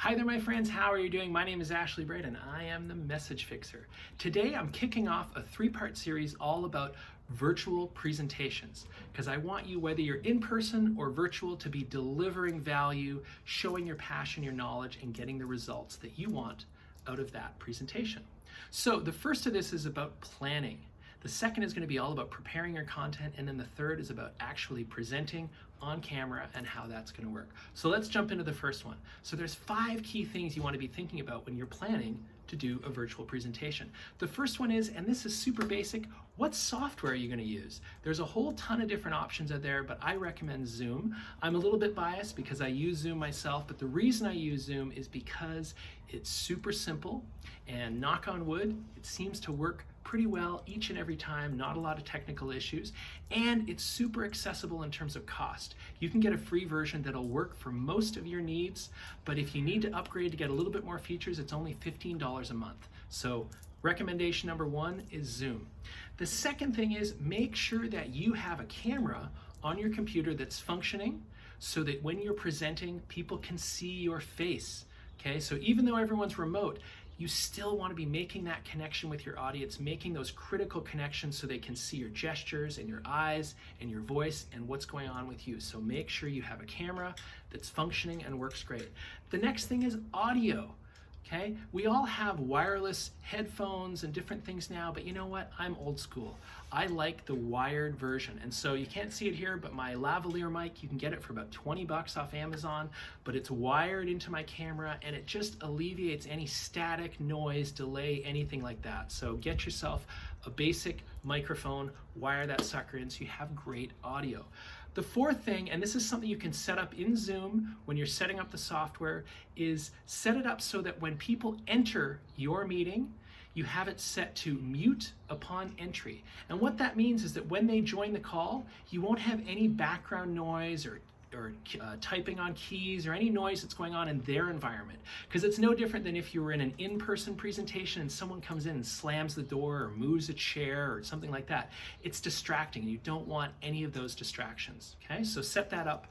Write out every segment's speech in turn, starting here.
Hi there, my friends. How are you doing? My name is Ashley Braden. I am the Message Fixer. Today, I'm kicking off a three-part series all about virtual presentations because I want you, whether you're in person or virtual, to be delivering value, showing your passion, your knowledge, and getting the results that you want out of that presentation. So the first of this is about planning. The second is going to be all about preparing your content, and then the third is about actually presenting on camera and how that's going to work. So let's jump into the first one. So there's 5 key things you want to be thinking about when you're planning to do a virtual presentation. The first one is, and this is super basic, what software are you going to use? There's a whole ton of different options out there, but I recommend Zoom. I'm a little bit biased because I use Zoom myself, but the reason I use Zoom is because it's super simple, and knock on wood, it seems to work pretty well each and every time, not a lot of technical issues, and it's super accessible in terms of cost. You can get a free version that'll work for most of your needs, but if you need to upgrade to get a little bit more features, it's only $15 a month. So recommendation number 1 is Zoom. The second thing is make sure that you have a camera on your computer that's functioning so that when you're presenting, people can see your face. Okay, so even though everyone's remote, you still want to be making that connection with your audience, making those critical connections so they can see your gestures and your eyes and your voice and what's going on with you. So make sure you have a camera that's functioning and works great. The next thing is audio. Okay, we all have wireless headphones and different things now, but you know what? I'm old school. I like the wired version. And so you can't see it here, but my lavalier mic, you can get it for about 20 bucks off Amazon, but it's wired into my camera and it just alleviates any static, noise, delay, anything like that. So get yourself a basic microphone, wire that sucker in so you have great audio. The fourth thing, and this is something you can set up in Zoom when you're setting up the software, is set it up so that when people enter your meeting, you have it set to mute upon entry. And what that means is that when they join the call, you won't have any background noise or typing on keys or any noise that's going on in their environment. Because it's no different than if you were in an in-person presentation and someone comes in and slams the door or moves a chair or something like that. It's distracting. You don't want any of those distractions. Okay, so set that up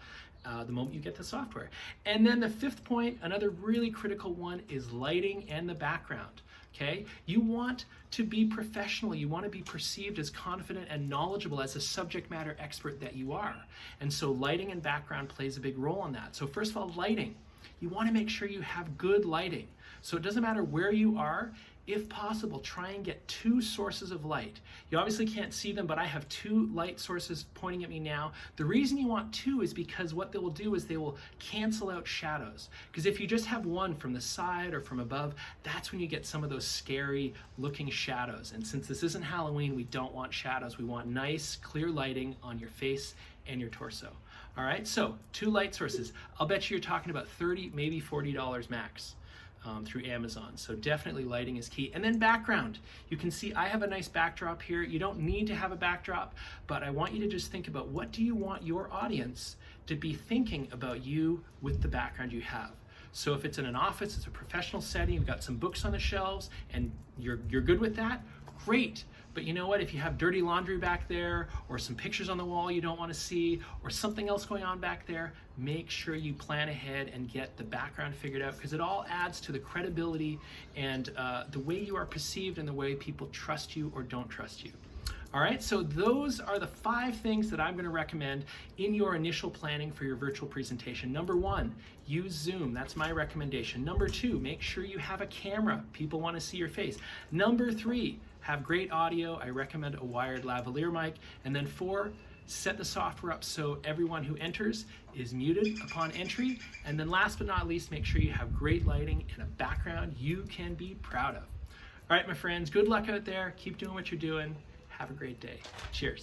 the moment you get the software. And then the fifth point, another really critical one, is lighting and the background. Okay, you want to be professional. You want to be perceived as confident and knowledgeable as a subject matter expert that you are. And so lighting and background plays a big role in that. So first of all, lighting. You want to make sure you have good lighting. So it doesn't matter where you are. If possible, try and get 2 sources of light. You obviously can't see them, but I have 2 light sources pointing at me now. The reason you want 2 is because what they will do is they will cancel out shadows. Because if you just have one from the side or from above, that's when you get some of those scary looking shadows. And since this isn't Halloween, we don't want shadows. We want nice, clear lighting on your face and your torso. All right, so 2 light sources. I'll bet you're talking about $30, maybe $40 max. Through Amazon. So definitely lighting is key. And then background. You can see I have a nice backdrop here. You don't need to have a backdrop, but I want you to just think about what do you want your audience to be thinking about you with the background you have. So if it's in an office, it's a professional setting, you've got some books on the shelves and you're good with that, great. But you know what, if you have dirty laundry back there or some pictures on the wall you don't want to see or something else going on back there, make sure you plan ahead and get the background figured out because it all adds to the credibility and the way you are perceived and the way people trust you or don't trust you. All right, so those are the 5 things that I'm going to recommend in your initial planning for your virtual presentation. Number 1, use Zoom. That's my recommendation. Number 2, make sure you have a camera. People want to see your face. Number 3, have great audio. I recommend a wired lavalier mic. And then 4, set the software up so everyone who enters is muted upon entry. And then last but not least, make sure you have great lighting and a background you can be proud of. All right, my friends, good luck out there. Keep doing what you're doing. Have a great day. Cheers.